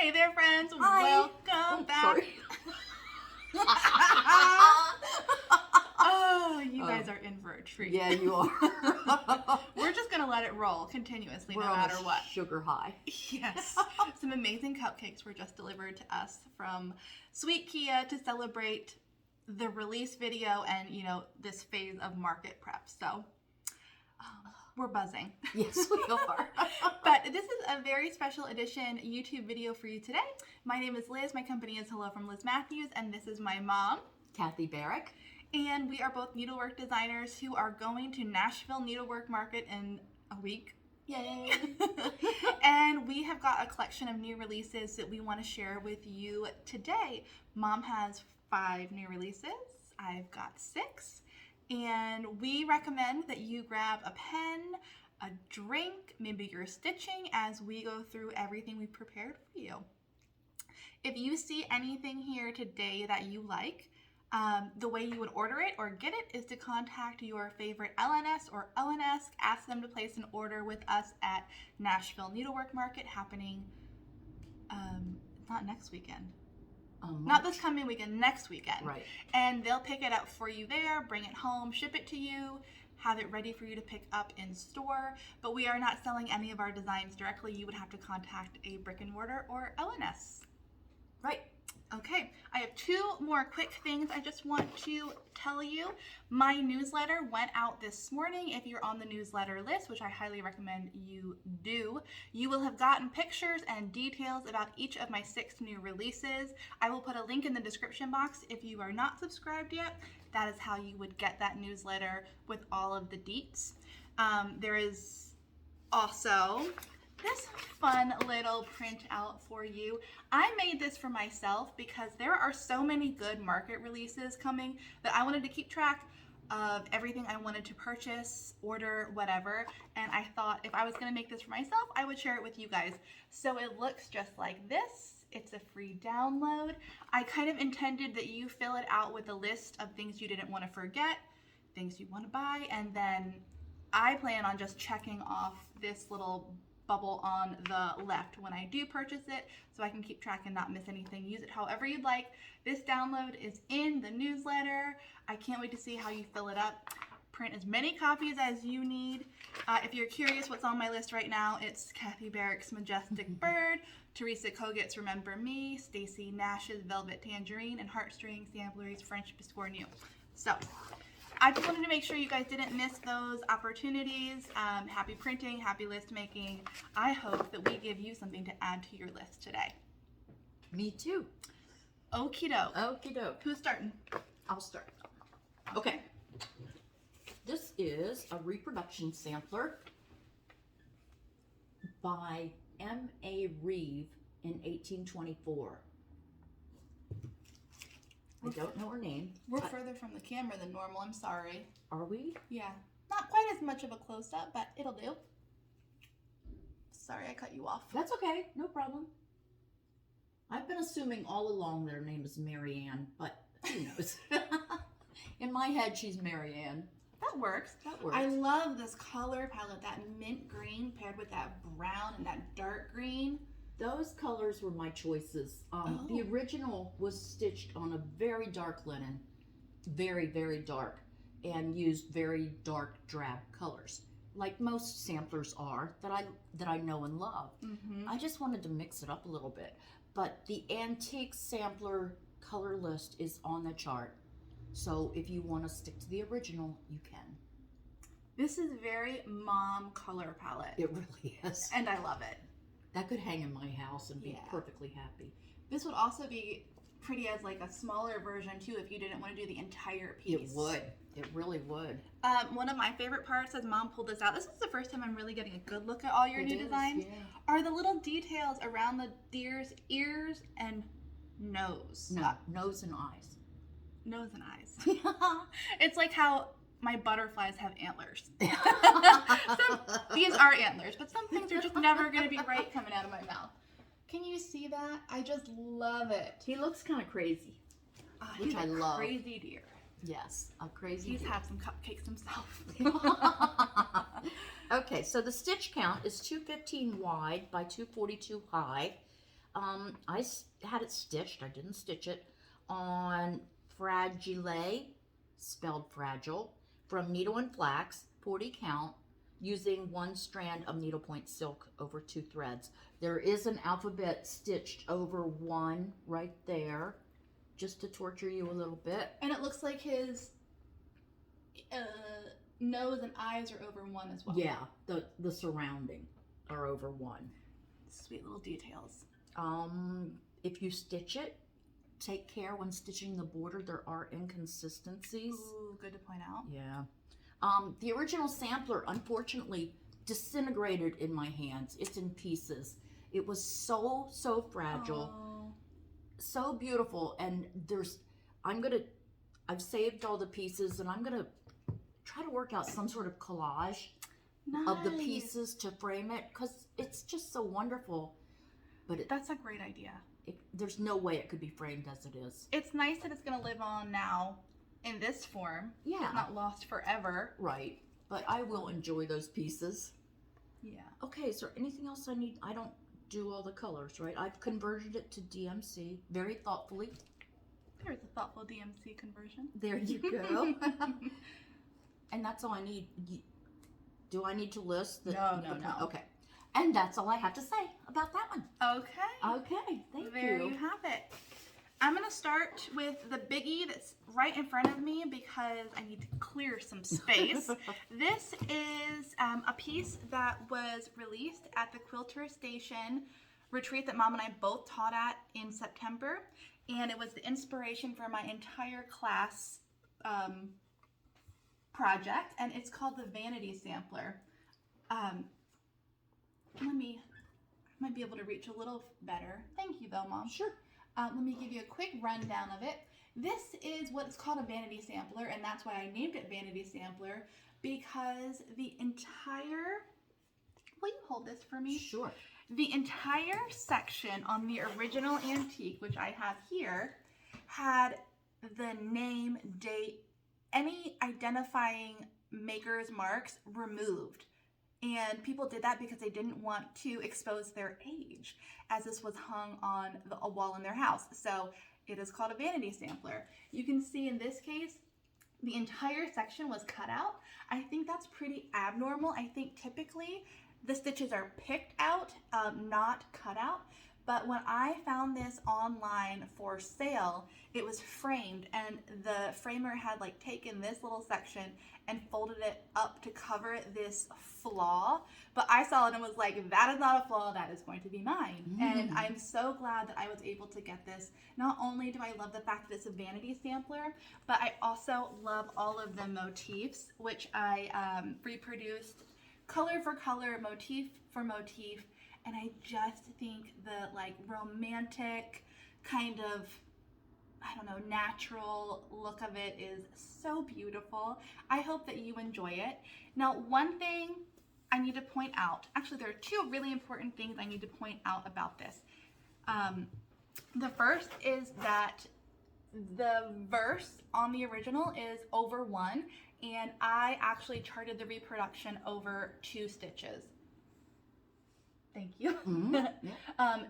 Hey there, friends. Hi. Welcome back. Sorry. Oh, you guys are in for a treat. Yeah, you are. We're just going to let it roll continuously We're no on matter a what. sugar high. Yes. Some amazing cupcakes were just delivered to us from Sweet Kia to celebrate the release video and, this phase of market prep. So we're buzzing. Yes, we are. But this is a very special edition YouTube video for you today. My name is Liz. My company is Hello From Liz Mathews, and this is my mom, Kathy Barrick. And we are both needlework designers who are going to Nashville Needlework Market in a week. Yay! And we have got a collection of new releases that we want to share with you today. Mom has 5 new releases. I've got 6. And we recommend that you grab a pen, a drink, maybe you're stitching as we go through everything we've prepared for you. If you see anything here today that you like, the way you would order it or get it is to contact your favorite LNS or ONS, ask them to place an order with us at Nashville Needlework Market happening, not next weekend. Not this coming weekend, next weekend. Right. And they'll pick it up for you there, bring it home, ship it to you, have it ready for you to pick up in store. But we are not selling any of our designs directly. You would have to contact a brick and mortar or LNS. Right. Okay, I have 2 more quick things I just want to tell you. My newsletter went out this morning. If you're on the newsletter list, which I highly recommend you do, you will have gotten pictures and details about each of my 6 new releases. I will put a link in the description box if you are not subscribed yet. That is how you would get that newsletter with all of the deets. There is also this fun little printout for you. I made this for myself because there are so many good market releases coming that I wanted to keep track of everything I wanted to purchase, order, whatever. And I thought if I was gonna make this for myself, I would share it with you guys. So it looks just like this. It's a free download. I kind of intended that you fill it out with a list of things you didn't want to forget, things you want to buy, and then I plan on just checking off this little bubble on the left when I do purchase it so I can keep track and not miss anything. Use it however you'd like. This download is in the newsletter. I can't wait to see how you fill it up. Print as many copies as you need. If you're curious what's on my list right now, it's Kathy Barrick's Majestic Bird, Teresa Koget's Remember Me, Stacy Nash's Velvet Tangerine, and Heartstring Sampler's French Biscornu. So I just wanted to make sure you guys didn't miss those opportunities. Happy printing, happy list making. I hope that we give you something to add to your list today. Me too. Okie doke. Okie doke. Who's starting? I'll start. Okay. This is a reproduction sampler by M.A. Reeve in 1824. I don't know her name. We're further from the camera than normal. I'm sorry. Are we? Yeah. Not quite as much of a close-up, but it'll do. Sorry, I cut you off. That's okay. No problem. I've been assuming all along their name is Mary Ann, but who knows? In my head, she's Mary Ann. That works. That works. I love this color palette, that mint green paired with that brown and that dark green. Those colors were my choices. The original was stitched on a very dark linen, very, very dark, and used very dark drab colors, like most samplers are that I know and love. Mm-hmm. I just wanted to mix it up a little bit, but the antique sampler color list is on the chart, so if you want to stick to the original, you can. This is very mom color palette. It really is, and I love it. That could hang in my house and be perfectly happy. This would also be pretty as like a smaller version too if you didn't want to do the entire piece. It would. It really would. One of my favorite parts, as Mom pulled this out, this is the first time I'm really getting a good look at all your new designs, are the little details around the deer's ears and nose. No, nose and eyes. Nose and eyes. It's like how my butterflies have antlers. These are antlers, but some things are just never going to be right coming out of my mouth. Can you see that? I just love it. He looks kind of crazy, which I love. Crazy deer. Yes, a crazy He's deer. had some cupcakes himself. Okay, so the stitch count is 215 wide by 242 high. Had it stitched. I didn't stitch it on Fragile, spelled fragile, from Needle and Flax, 40 count, using 1 strand of needlepoint silk over 2 threads. There is an alphabet stitched over 1 right there, just to torture you a little bit. And it looks like his nose and eyes are over 1 as well. Yeah, the surrounding are over 1. Sweet little details. If you stitch it, take care when stitching the border. There are inconsistencies. Ooh, good to point out. Yeah. The original sampler, unfortunately, disintegrated in my hands. It's in pieces. It was so fragile, so beautiful. And I've saved all the pieces, and I'm gonna try to work out some sort of collage of the pieces to frame it, because it's just so wonderful. But that's a great idea. There's no way it could be framed as it is. It's nice that it's gonna live on now in this form. Yeah. It's not lost forever. Right. But I will enjoy those pieces. Yeah. Okay, is there anything else I need? I don't do all the colors, right? I've converted it to DMC very thoughtfully. There's a thoughtful DMC conversion. There you go. And that's all I need. Do I need to list the... No. Okay. And that's all I have to say about that one. Okay. Okay, thank you. There you have it. I'm going to start with the biggie that's right in front of me because I need to clear some space. This is a piece that was released at the Quilter Station retreat that Mom and I both taught at in September. And it was the inspiration for my entire class project. And it's called the Vanity Sampler. I might be able to reach a little better. Thank you though, Mom. Sure. Let me give you a quick rundown of it. This is what's called a Vanity Sampler, and that's why I named it Vanity Sampler, because the entire, will you hold this for me? Sure. The entire section on the original antique, which I have here, had the name, date, any identifying maker's marks removed. And people did that because they didn't want to expose their age, as this was hung on a wall in their house. So it is called a vanity sampler. You can see in this case, the entire section was cut out. I think that's pretty abnormal. I think typically the stitches are picked out, not cut out. But when I found this online for sale, it was framed, and the framer had like taken this little section and folded it up to cover this flaw. But I saw it and was like, that is not a flaw, that is going to be mine. And I'm so glad that I was able to get this. Not only do I love the fact that it's a vanity sampler, but I also love all of the motifs, which I reproduced color for color, motif for motif. And I just think the like romantic kind of, I don't know, natural look of it is so beautiful. I hope that you enjoy it. Now, one thing I need to point out, actually there are two really important things I need to point out about this. The first is that the verse on the original is over 1, and I actually charted the reproduction over 2 stitches. Thank you.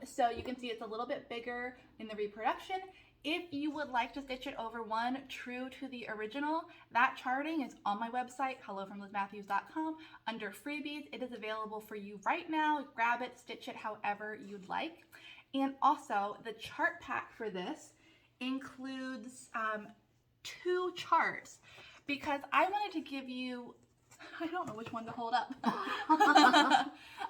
So you can see it's a little bit bigger in the reproduction. If you would like to stitch it over 1 true to the original, that charting is on my website, hellofromlizmathews.com, under freebies. It is available for you right now. Grab it, stitch it however you'd like. And also the chart pack for this includes 2 charts, because I wanted to give you, I don't know which one to hold up.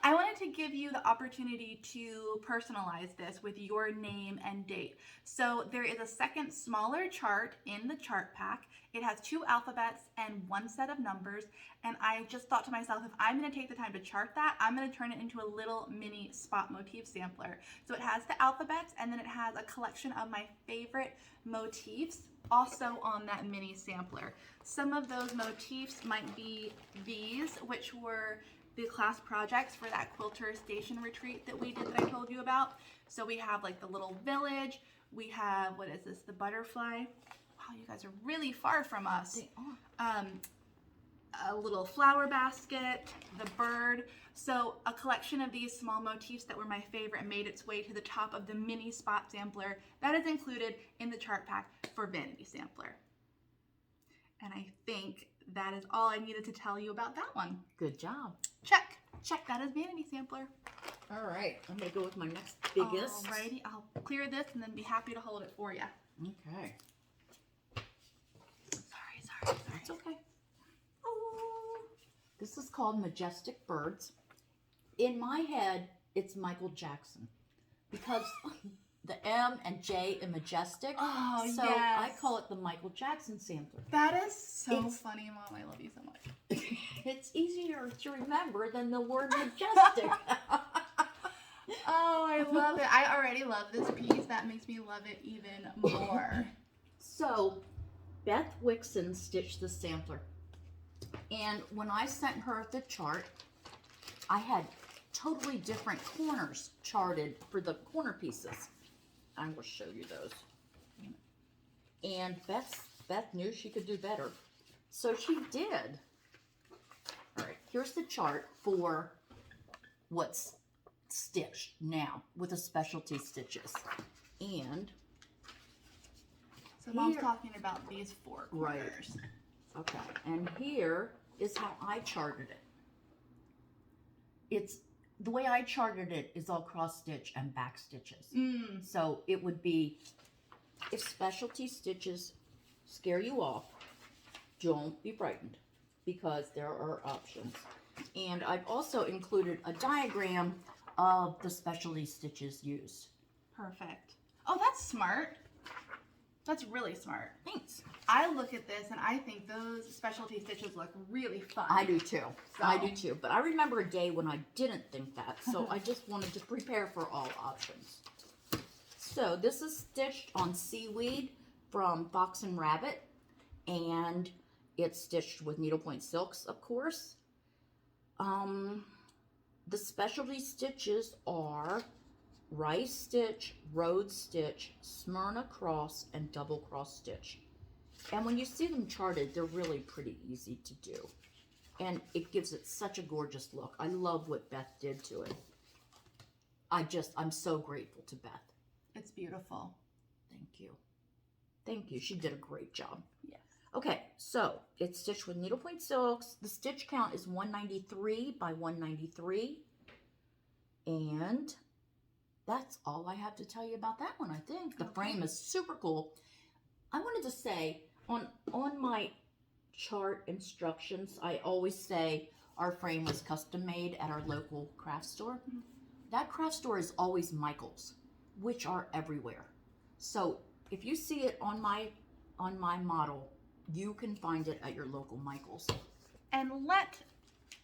I wanted to give you the opportunity to personalize this with your name and date. So there is a second smaller chart in the chart pack. It has 2 alphabets and 1 set of numbers. And I just thought to myself, if I'm going to take the time to chart that, I'm going to turn it into a little mini spot motif sampler. So it has the alphabets, and then it has a collection of my favorite motifs also on that mini sampler. Some of those motifs might be these, which were the class projects for that Quilter Station retreat that we did that I told you about. So we have like the little village, we have, what is this, the butterfly. Wow, you guys are really far from us. They are. A little flower basket, the bird. So a collection of these small motifs that were my favorite made its way to the top of the mini spot sampler that is included in the chart pack for Vanity Sampler. And I think that is all I needed to tell you about that one. Good job. Check. Check. That is Vanity Sampler. All right. I'm going to go with my next biggest. Alrighty. I'll clear this and then be happy to hold it for you. Okay. Sorry. That's okay. Oh. This is called Majestic Birds. In my head, it's Michael Jackson because the M and J in Majestic. Oh, so yes. I call it the Michael Jackson sampler. That is so funny, Mom. I love you so much. It's easier to remember than the word majestic. Oh, I love it. I already love this piece. That makes me love it even more. So, Beth Wixon stitched the sampler. And when I sent her the chart, I had totally different corners charted for the corner pieces. I will show you those. And Beth knew she could do better. So she did. All right, here's the chart for what's stitched now with the specialty stitches. And so Mom's talking about these four corners. Right. Okay, and here is how I charted it. It's the way I charted it is all cross stitch and back stitches. So it would be, if specialty stitches scare you off, don't be frightened because there are options. And I've also included a diagram of the specialty stitches used. Perfect. Oh, that's smart. That's really smart. Thanks. I look at this and I think those specialty stitches look really fun. I do too. I do too. But I remember a day when I didn't think that. So I just wanted to prepare for all options. So this is stitched on seaweed from Fox and Rabbit. And it's stitched with needlepoint silks, of course. The specialty stitches are rice stitch, rose stitch, Smyrna cross, and double cross stitch. And when you see them charted, they're really pretty easy to do. And it gives it such a gorgeous look. I love what Beth did to it. I'm so grateful to Beth. It's beautiful. Thank you. Thank you. She did a great job. Yes. Okay, so it's stitched with needlepoint silks. The stitch count is 193 by 193. And that's all I have to tell you about that one, I think. The frame is super cool. I wanted to say, on my chart instructions, I always say our frame was custom made at our local craft store. That craft store is always Michael's, which are everywhere. So if you see it on my model, you can find it at your local Michael's. And let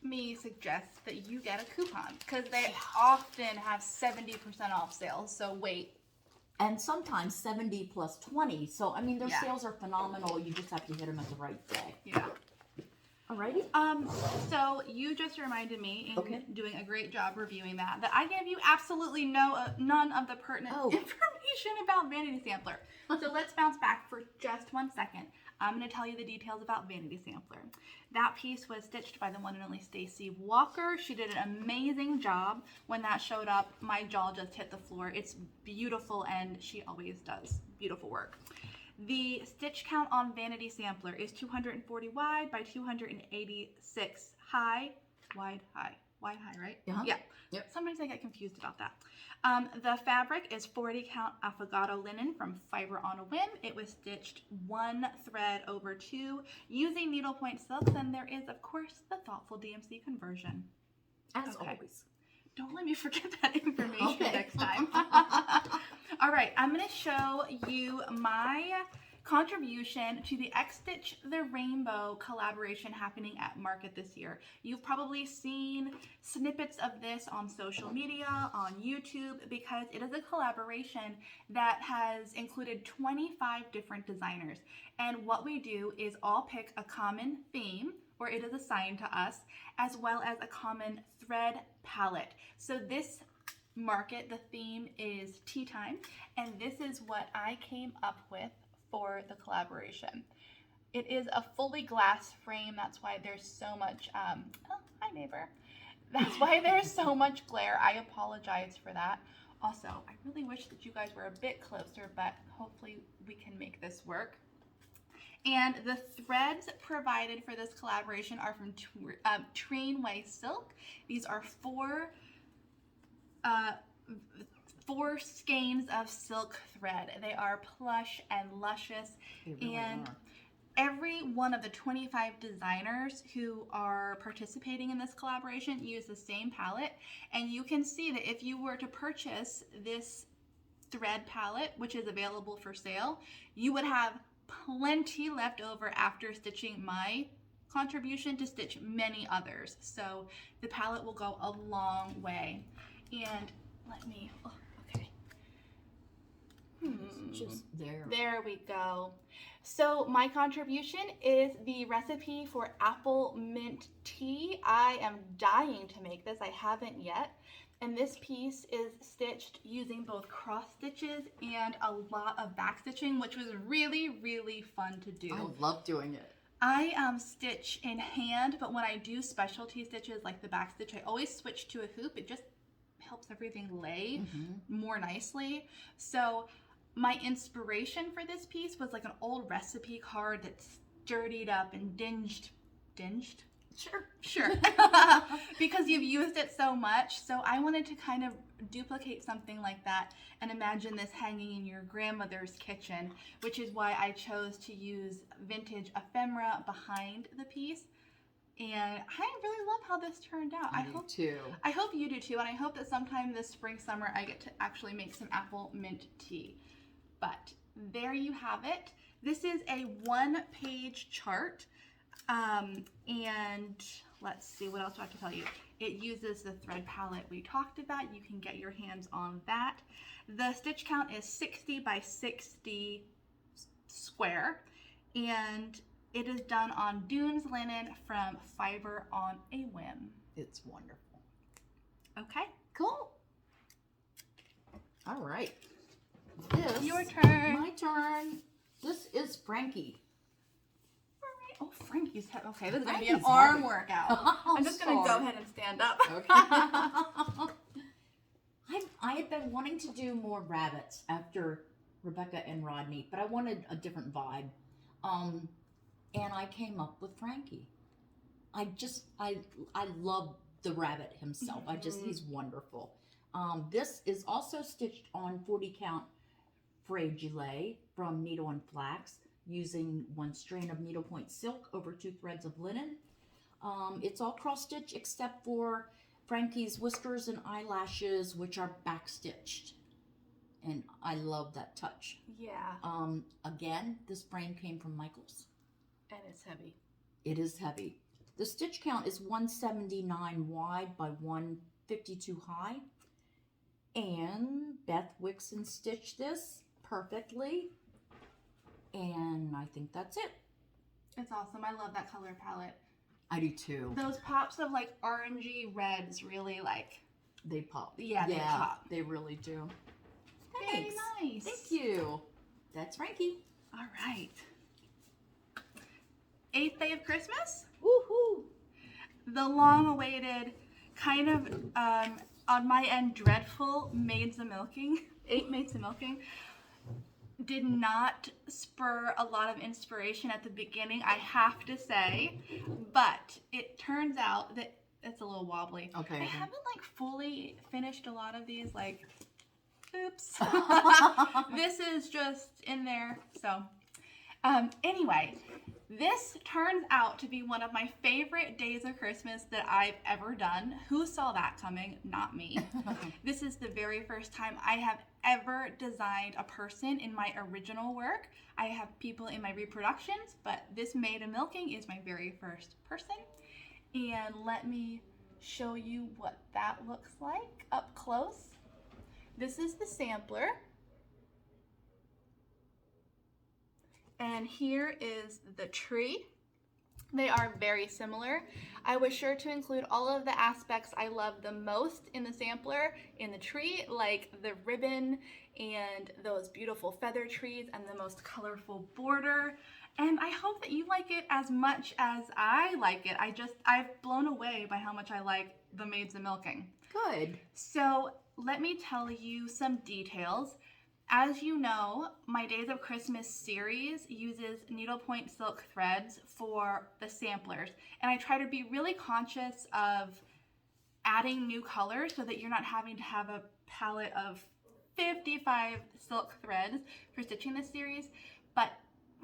me suggest that you get a coupon because they often have 70% off sales. So wait. And sometimes 70 plus 20. So, I mean, their sales are phenomenal. You just have to hit them at the right day. Yeah. Alrighty. So you just reminded me in doing a great job reviewing that I gave you absolutely none of the pertinent information about Vanity Sampler. So let's bounce back for just 1 second. I'm going to tell you the details about Vanity Sampler. That piece was stitched by the one and only Stacy Walker. She did an amazing job. When that showed up, my jaw just hit the floor. It's beautiful, and she always does beautiful work. The stitch count on Vanity Sampler is 240 wide by 286 high. Wide, high, right? Yeah. Yep. Sometimes I get confused about that. The fabric is 40 count affogato linen from Fiber on a Whim. It was stitched 1 thread over 2 using needlepoint silks, and there is, of course, the thoughtful DMC conversion. As always. Don't let me forget that information next time. All right, I'm going to show you my contribution to the X-Stitch the Rainbow collaboration happening at Market this year. You've probably seen snippets of this on social media, on YouTube, because it is a collaboration that has included 25 different designers. And what we do is all pick a common theme, or it is assigned to us, as well as a common thread palette. So this market, the theme is tea time, and this is what I came up with for the collaboration. It is a fully glass frame, that's why there's so much, oh, hi neighbor. That's why there's so much glare. I apologize for that. Also, I really wish that you guys were a bit closer, but hopefully we can make this work. And the threads provided for this collaboration are from Trainway Silk. These are four skeins of silk thread. They are plush and luscious. They really and are. Every one of the 25 designers who are participating in this collaboration use the same palette, and you can see that if you were to purchase this thread palette, which is available for sale, you would have plenty left over after stitching my contribution to stitch many others. So the palette will go a long way. And let me, oh, okay. Just there. There we go. So my contribution is the recipe for apple mint tea. I am dying to make this. I haven't yet. And this piece is stitched using both cross stitches and a lot of back stitching, which was really, really fun to do. I love doing it. I stitch in hand, but when I do specialty stitches like the back stitch, I always switch to a hoop. It just helps everything lay more nicely. So my inspiration for this piece was like an old recipe card that's dirtied up and dinged. Sure. Because you've used it so much. So I wanted to kind of duplicate something like that and imagine this hanging in your grandmother's kitchen, which is why I chose to use vintage ephemera behind the piece. And I really love how this turned out. I hope you do too, and I hope that sometime this spring, summer, I get to actually make some apple mint tea. But there you have it. This is a one-page chart. And let's see, what else do I have to tell you? It uses the thread palette we talked about. You can get your hands on that. The stitch count is 60 by 60 square, and it is done on Dunes linen from Fiber on a Whim. It's wonderful. Okay. Cool. All right. Your turn. My turn. This is Frankie. Oh, Frankie's head. Okay, this is going to be Frankie's an arm heavy. workout. I'm just going to go ahead and stand up. Okay. I had been wanting to do more rabbits after Rebecca and Rodney, but I wanted a different vibe. And I came up with Frankie. I love the rabbit himself. He's wonderful. This is also stitched on 40 count frayed gilet from Needle and Flax, using one strain of needlepoint silk over 2 threads of linen. It's all cross stitch except for Frankie's whiskers and eyelashes, which are back stitched. And I love that touch. Yeah. Again, this frame came from Michael's. And it's heavy. It is heavy. The stitch count is 179 wide by 152 high. And Beth Wixon stitched this perfectly. And I think that's it. It's awesome. I love that color palette. I do too. Those pops of like orangey reds really like... They pop. Yeah, they pop. They really do. Very Thanks. nice. Thank you. That's Frankie. All right. 8th day of Christmas. Woohoo! The long-awaited, kind of, on my end, dreadful Maids of Milking, 8 Maids of Milking, did not spur a lot of inspiration at the beginning, I have to say, but it turns out that it's a little wobbly. Okay. I haven't, like, fully finished a lot of these, like, oops. This is just in there, so. Anyway, this turns out to be one of my favorite days of Christmas that I've ever done. Who saw that coming? Not me. This is the very first time I have ever designed a person in my original work. I have people in my reproductions, but this Maid of Milking is my very first person. And let me show you what that looks like up close. This is the sampler. And here is the tree. They are very similar. I was sure to include all of the aspects I love the most in the sampler in the tree, like the ribbon and those beautiful feather trees and the most colorful border. And I hope that you like it as much as I like it. I've blown away by how much I like the maids a milking. Good. So let me tell you some details. As you know, my Days of Christmas series uses needlepoint silk threads for the samplers. And I try to be really conscious of adding new colors so that you're not having to have a palette of 55 silk threads for stitching this series. But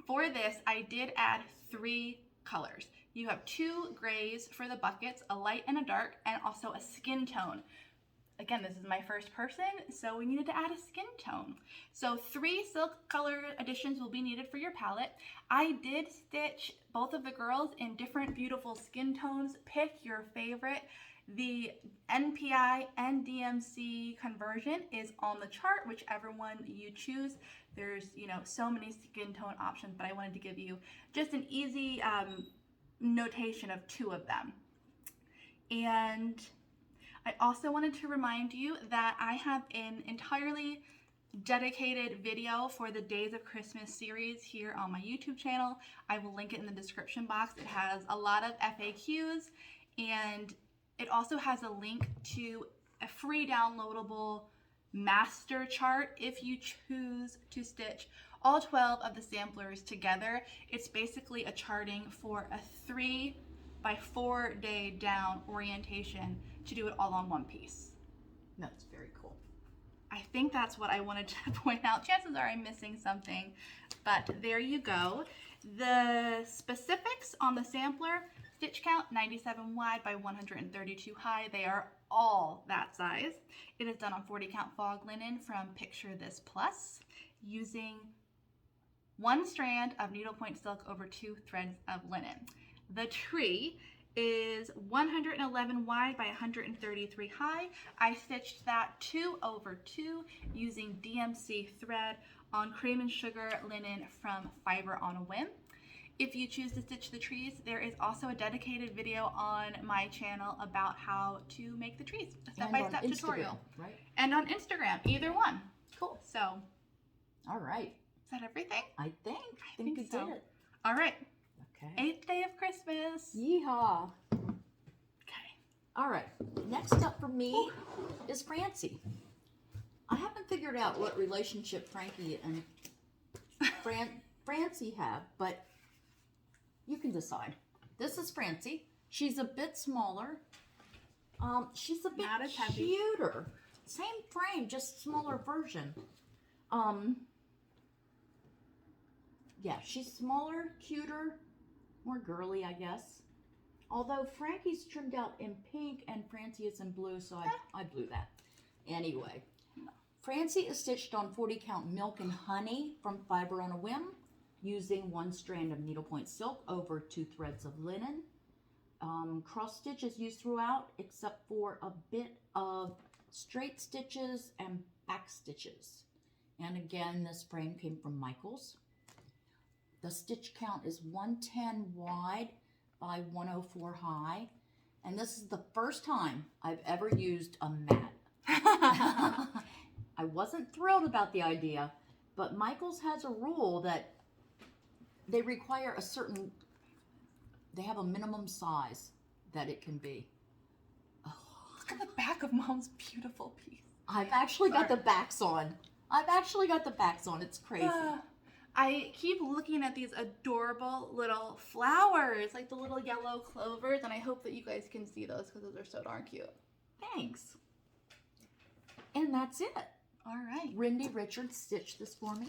for this, I did add 3 colors. You have 2 grays for the buckets, a light and a dark, and also a skin tone. Again, this is my first person, so we needed to add a skin tone. So 3 silk color additions will be needed for your palette. I did stitch both of the girls in different beautiful skin tones. Pick your favorite. The NPI and DMC conversion is on the chart, whichever one you choose. There's, so many skin tone options, but I wanted to give you just an easy notation of 2 of them. And I also wanted to remind you that I have an entirely dedicated video for the Days of Christmas series here on my YouTube channel. I will link it in the description box. It has a lot of FAQs, and it also has a link to a free downloadable master chart if you choose to stitch all 12 of the samplers together. It's basically a charting for a 3 by 4 day down orientation to do it all on one piece. That's very cool. I think that's what I wanted to point out. Chances are I'm missing something, but there you go. The specifics on the sampler: stitch count 97 wide by 132 high. They are all that size. It is done on 40 count fog linen from Picture This Plus using 1 strand of needlepoint silk over 2 threads of linen. The tree is 111 wide by 133 high. I stitched that 2 over 2 using DMC thread on cream and sugar linen from Fiber on a Whim. If you choose to stitch the trees, there is also a dedicated video on my channel about how to make the trees, a step-by-step tutorial. Right? And on Instagram, either one. Cool. So, all right. Is that everything? I think you so. did it. All right. Okay. 8th day of Christmas. Yeehaw. Okay. All right. Next up for me is Francie. I haven't figured out what relationship Frankie and Francie have, but you can decide. This is Francie. She's a bit smaller. She's a bit Not as heavy. cuter. Same frame, just smaller version. Yeah, she's smaller, cuter, more girly, I guess. Although Frankie's trimmed out in pink and Francie is in blue, so I blew that. Anyway, Francie is stitched on 40 count Milk and Honey from Fiber on a Whim, using 1 strand of needlepoint silk over 2 threads of linen. Cross stitch is used throughout, except for a bit of straight stitches and back stitches. And again, this frame came from Michaels. The stitch count is 110 wide by 104 high. And this is the first time I've ever used a mat. I wasn't thrilled about the idea, but Michaels has a rule that they require they have a minimum size that it can be. Oh. Look at the back of Mom's beautiful piece. I've actually got the backs on. It's crazy. I keep looking at these adorable little flowers, like the little yellow clovers, and I hope that you guys can see those because those are so darn cute. Thanks. And that's it. All right. Rindy Richards stitched this for me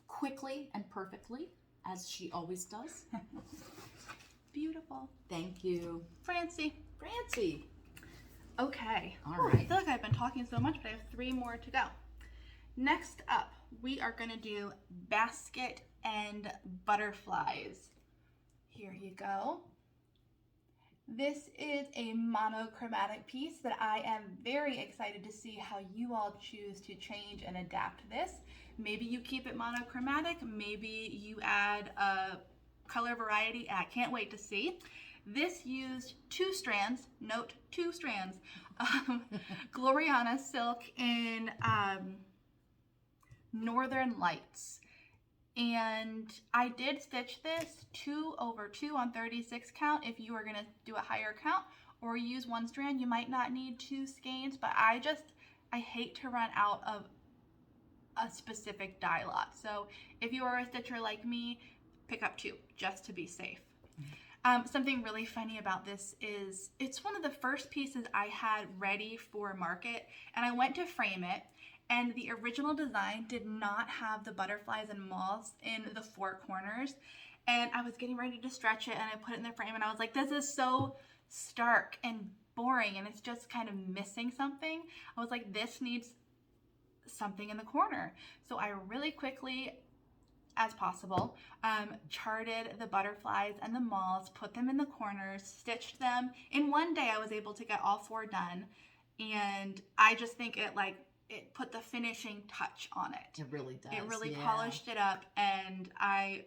quickly and perfectly, as she always does. Beautiful. Thank you. Francie. All Okay. right. I feel like I've been talking so much, but I have 3 more to go. Next up, we are going to do basket and butterflies. Here you go. This is a monochromatic piece that I am very excited to see how you all choose to change and adapt this. Maybe you keep it monochromatic, maybe you add a color variety. I can't wait to see. This used 2 strands, note 2 strands, Gloriana silk in Northern Lights. And I did stitch this 2 over 2 on 36 count if you are going to do a higher count, or use one strand. You might not need 2 skeins, but I hate to run out of a specific dye lot. So if you are a stitcher like me, pick up 2 just to be safe. Something really funny about this is it's one of the first pieces I had ready for market, and I went to frame it, and the original design did not have the butterflies and moths in the 4 corners, and I was getting ready to stretch it, and I put it in the frame, and I was like, this is so stark and boring, and it's just kind of missing something. I was like, this needs something in the corner. So I really quickly, as possible, charted the butterflies and the moths, put them in the corners, stitched them. In one day I was able to get all 4 done, and I just think it put the finishing touch on it. It really does. It really polished it up, and I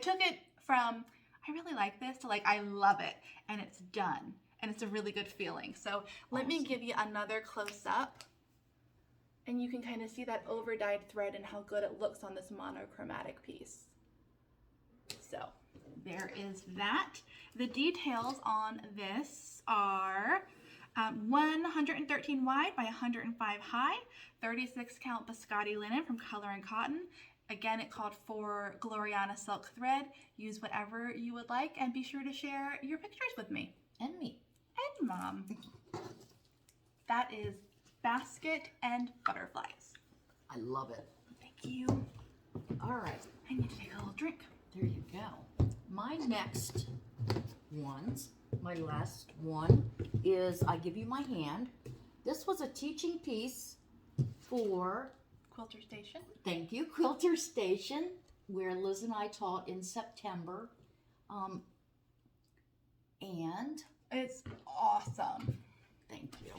took it from I really like this to I love it, and it's done, and it's a really good feeling. So let me give you another close up. And you can kind of see that over-dyed thread and how good it looks on this monochromatic piece. So there is that. The details on this are 113 wide by 105 high, 36 count biscotti linen from Color and Cotton. Again, it called for Gloriana silk thread. Use whatever you would like, and be sure to share your pictures with me. And me. And Mom. That is Basket and Butterflies. I love it. Thank you. All right. I need to take a little drink. There you go. My next ones, my last one is I Give You My Hand. This was a teaching piece for Quilter Station. Thank you, Quilter Station, where Liz and I taught in September. And it's awesome. Thank you.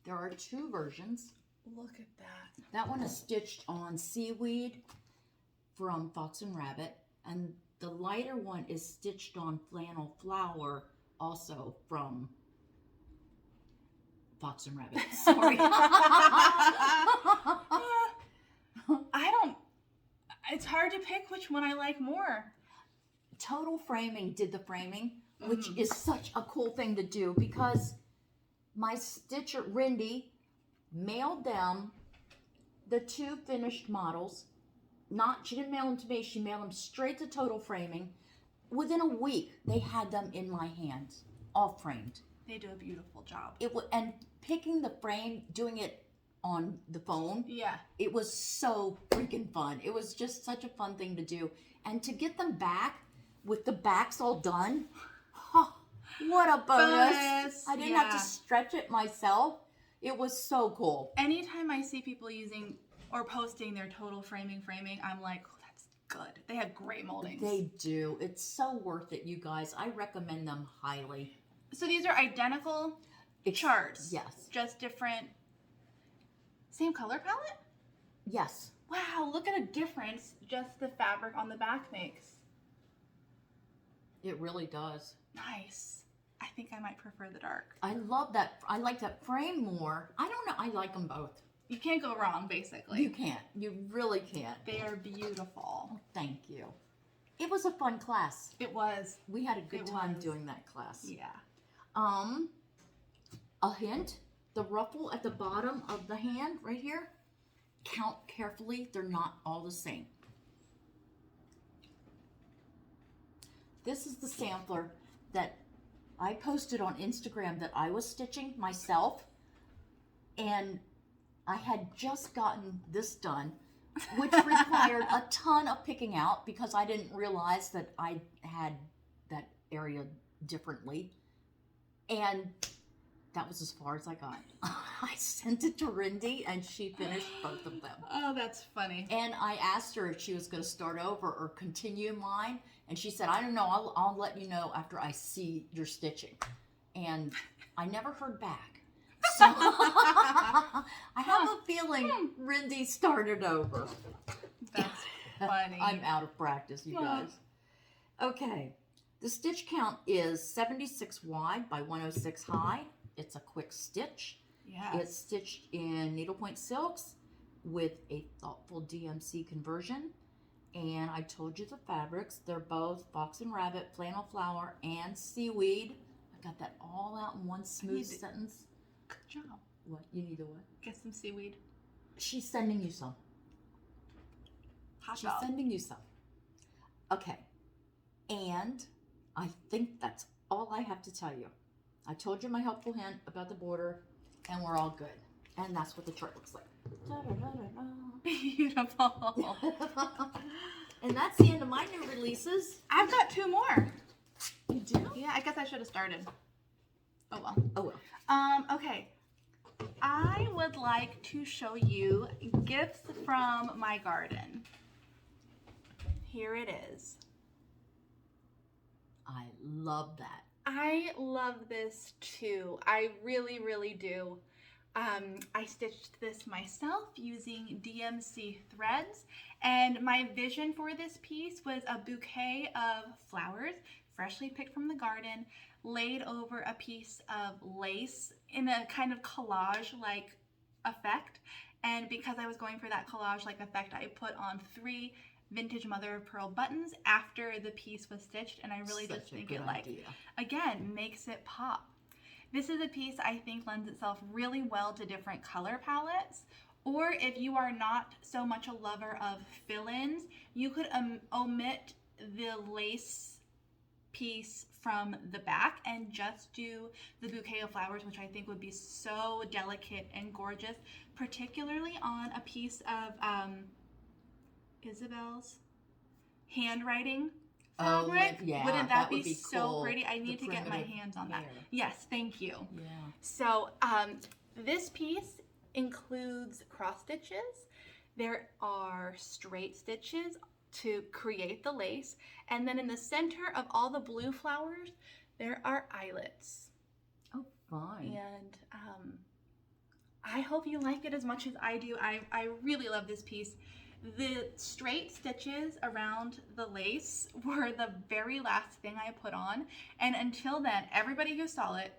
There are 2 versions. Look at that. That one is stitched on seaweed from Fox and Rabbit, and the lighter one is stitched on flannel flower, also from Fox and Rabbit. Sorry. It's hard to pick which one I like more. Total Framing did the framing, which is such a cool thing to do, because my stitcher, Rindy, mailed them the 2 finished models. She didn't mail them to me, she mailed them straight to Total Framing. Within a week, they had them in my hands, all framed. They do a beautiful job. And picking the frame, doing it on the phone, it was so freaking fun. It was just such a fun thing to do. And to get them back, with the backs all done, what a bonus. I didn't have to stretch it myself. It was so cool. Anytime I see people using or posting their Total Framing, I'm like, oh, that's good. They have great moldings. They do. It's so worth it, you guys. I recommend them highly. So these are identical charts? Yes. Just different, same color palette? Yes. Wow, look at a difference just the fabric on the back makes. It really does. Nice. I think I might prefer the dark. I love that. I like that frame more. I don't know. I like them both. You can't go wrong, basically. You can't. You really can't. They are beautiful. Oh, thank you. It was a fun class. It was. We had a good time doing that class. Yeah. A hint, the ruffle at the bottom of the hand right here, count carefully. They're not all the same. This is the sampler that I posted on Instagram that I was stitching myself, and I had just gotten this done, which required a ton of picking out because I didn't realize that I had that area differently, and that was as far as I got. I sent it to Rindy, and she finished both of them. Oh, that's funny. And I asked her if she was going to start over or continue mine, and she said, I don't know, I'll let you know after I see your stitching. And I never heard back. So I have a feeling Rindy started over. That's funny. I'm out of practice, you guys. Okay, the stitch count is 76 wide by 106 high. It's a quick stitch. Yes. It's stitched in needlepoint silks with a thoughtful DMC conversion. And I told you the fabrics. They're both Fox and Rabbit, flannel flower, and seaweed. I got that all out in one smooth sentence. Good job. What? You need a what? Get some seaweed. She's sending you some. Hot She's dog. sending you some. Okay. And I think that's all I have to tell you. I told you my helpful hint about the border, and we're all good. And that's what the chart looks like. Beautiful. And that's the end of my new releases. I've got 2 more. You do? Yeah, I guess I should have started. Oh well. Oh well. Okay. I would like to show you gifts from my garden. Here it is. I love that. I love this too. I really, really do. I stitched this myself using DMC threads, and my vision for this piece was a bouquet of flowers, freshly picked from the garden, laid over a piece of lace in a kind of collage-like effect. And because I was going for that collage-like effect, I put on 3 vintage mother of pearl buttons after the piece was stitched, and I really just think it, like, again, makes it pop. This is a piece I think lends itself really well to different color palettes, or if you are not so much a lover of fill-ins, you could omit the lace piece from the back and just do the bouquet of flowers, which I think would be so delicate and gorgeous, particularly on a piece of Isabel's handwriting fabric. Yeah, Wouldn't that be so cool. pretty? I need to get my hands on that. hair. Yes, thank you. Yeah. So this piece includes cross stitches. There are straight stitches to create the lace, and then in the center of all the blue flowers there are eyelets. Oh, fine. And I hope you like it as much as I do. I really love this piece. The straight stitches around the lace were the very last thing I put on, and until then, everybody who saw it,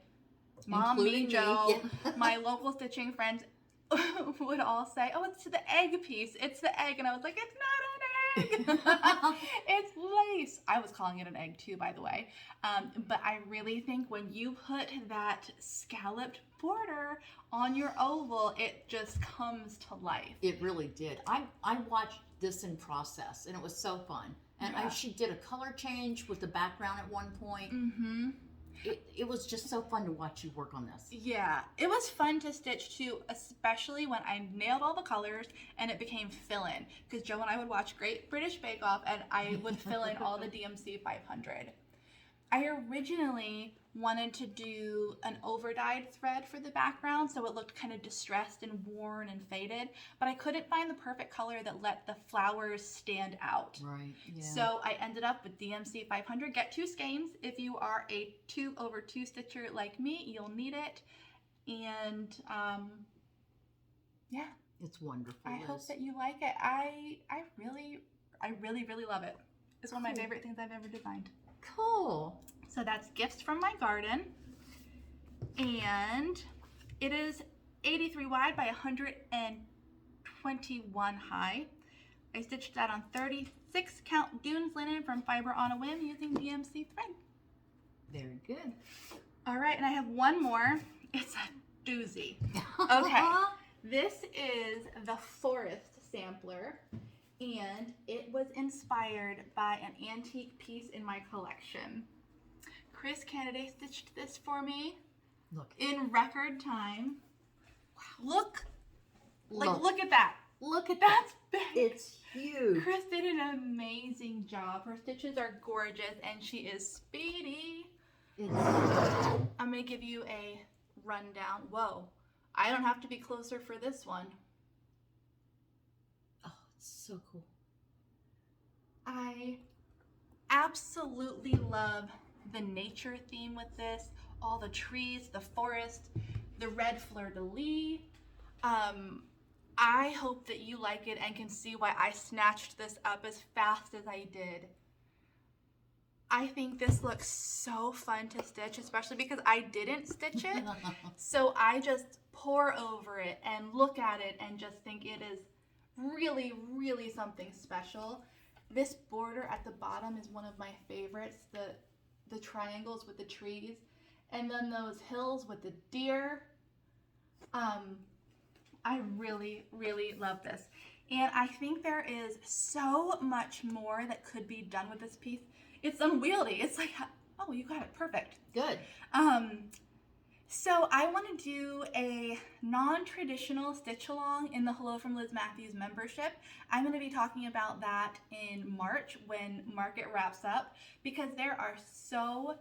Mom, Including me, me, Joe, yeah. my local stitching friends, would all say, "Oh, it's the egg piece. It's the egg," and I was like, "It's not an egg. It's lace." I was calling it an egg too, by the way. But I really think when you put that scalloped border on your oval, it just comes to life. It really did. I watched this in process, and it was so fun. And Yeah. she did a color change with the background at one point. Mm-hmm. It was just so fun to watch you work on this. Yeah, it was fun to stitch too, especially when I nailed all the colors and it became fill-in. Because Joe and I would watch Great British Bake Off, and I would fill in all the DMC 500. I originally wanted to do an overdyed thread for the background, so it looked kind of distressed and worn and faded, but I couldn't find the perfect color that let the flowers stand out. Right, yeah. So I ended up with DMC 500. Get 2 skeins. If you are a 2/2 stitcher like me, you'll need it. And yeah, It's wonderful, I Liz. hope that you like it. I really love it. It's one of my Cool. favorite things I've ever designed. Cool. So that's gifts from my garden, and it is 83 wide by 121 high. I stitched that on 36 count Dunes linen from Fiber on a Whim using DMC thread. Very good. All right, and I have one more. It's a doozy. Okay, this is the Forest Sampler, and it was inspired by an antique piece in my collection. Chris Kennedy stitched this for me Look. in record time. Wow. Look at that. Look at That's that. big. It's huge. Chris did an amazing job. Her stitches are gorgeous, and she is speedy. It's I'm going to give you a rundown. Whoa. I don't have to be closer for this one. oh, it's so cool. I absolutely love the nature theme with this. All the trees, the forest, the red fleur-de-lis. I hope that you like it and can see why I snatched this up as fast as I did. I think this looks so fun to stitch, especially because I didn't stitch it. So I just pore over it and look at it and just think it is really, really something special. This border at the bottom is one of my favorites, the triangles with the trees. And then those hills with the deer. I really, really love this. And I think there is so much more that could be done with this piece. It's unwieldy. It's like, oh, you got it. Perfect. Good. So I want to do a non-traditional stitch along in the Hello from Liz Mathews membership. I'm going to be talking about that in March when market wraps up, because there are so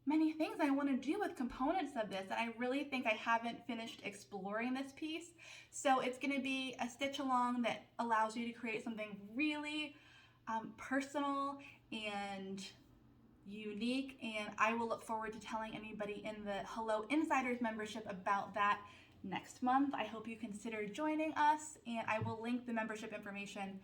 many things I want to do with components of this, and I really think I haven't finished exploring this piece. So it's going to be a stitch along that allows you to create something really personal and unique, and I will look forward to telling anybody in the Hello Insiders membership about that next month. I hope you consider joining us, and I will link the membership information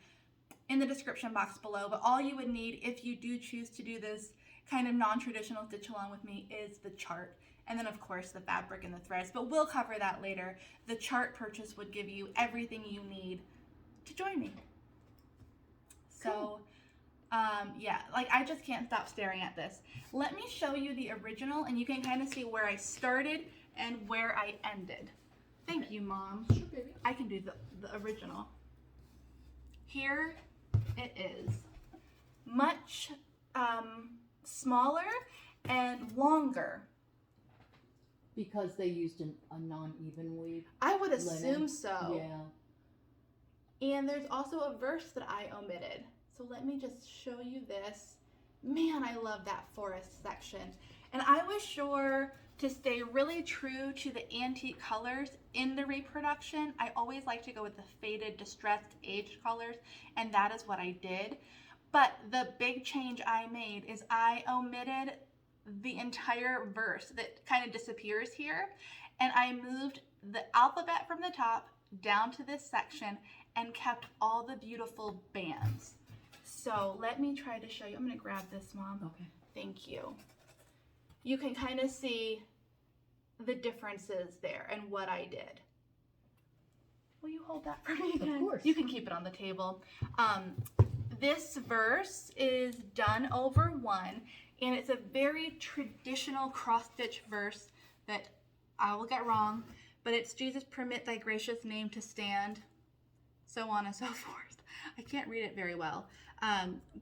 in the description box below. But all you would need if you do choose to do this kind of non-traditional stitch along with me is the chart, and then of course the fabric and the threads, but we'll cover that later. The chart purchase would give you everything you need to join me. So Cool. Yeah, like I just can't stop staring at this. Let me show you the original, and you can kind of see where I started and where I ended. Thank you, Mom. Sure, baby. I can do the original. Here it is. Much smaller and longer. Because they used a non-even weave. I would linen. assume so. Yeah. And there's also a verse that I omitted. So let me just show you this. Man, I love that forest section. And I was sure to stay really true to the antique colors in the reproduction. I always like to go with the faded, distressed, aged colors, and that is what I did. But the big change I made is I omitted the entire verse that kind of disappears here, and I moved the alphabet from the top down to this section and kept all the beautiful bands. So let me try to show you. I'm going to grab this, Mom. Okay. Thank you. You can kind of see the differences there and what I did. Will you hold that for me again? Of course. You can keep it on the table. This verse is done over one, and it's a very traditional cross-stitch verse that I will get wrong, but it's Jesus, permit thy gracious name to stand, so on and so forth. I can't read it very well,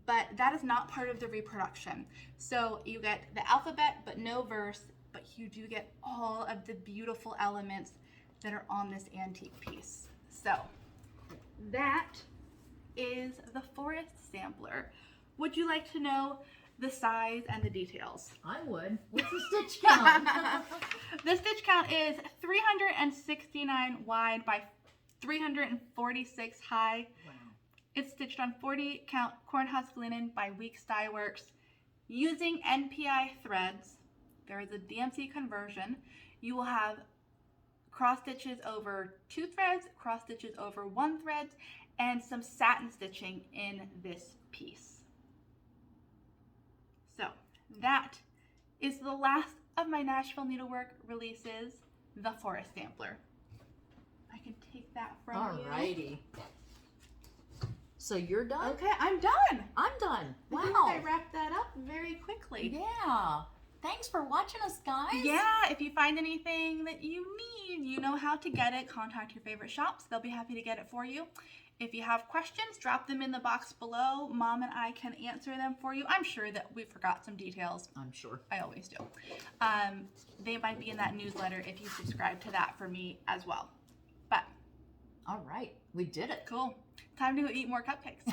but that is not part of the reproduction. So you get the alphabet, but no verse, but you do get all of the beautiful elements that are on this antique piece. So that is the Forest Sampler. Would you like to know the size and the details? I would. What's the stitch count? The stitch count is 369 wide by 346 high. Wow. It's stitched on 40 count corn husk linen by Weeks Dye Works using NPI threads. There is a DMC conversion. You will have cross stitches over 2 threads, cross stitches over 1 thread, and some satin stitching in this piece. So that is the last of my Nashville Needlework releases, the Forest Sampler. I can take that from you. Alrighty. So you're done? Okay, I'm done. I'm done. I think Wow. I wrapped that up very quickly. Yeah. Thanks for watching us, guys. Yeah, if you find anything that you need, you know how to get it. Contact your favorite shops. They'll be happy to get it for you. If you have questions, drop them in the box below. Mom and I can answer them for you. I'm sure that we forgot some details. I'm sure. I always do. They might be in that newsletter if you subscribe to that for me as well. But All right. We did it. cool. Time to eat more cupcakes.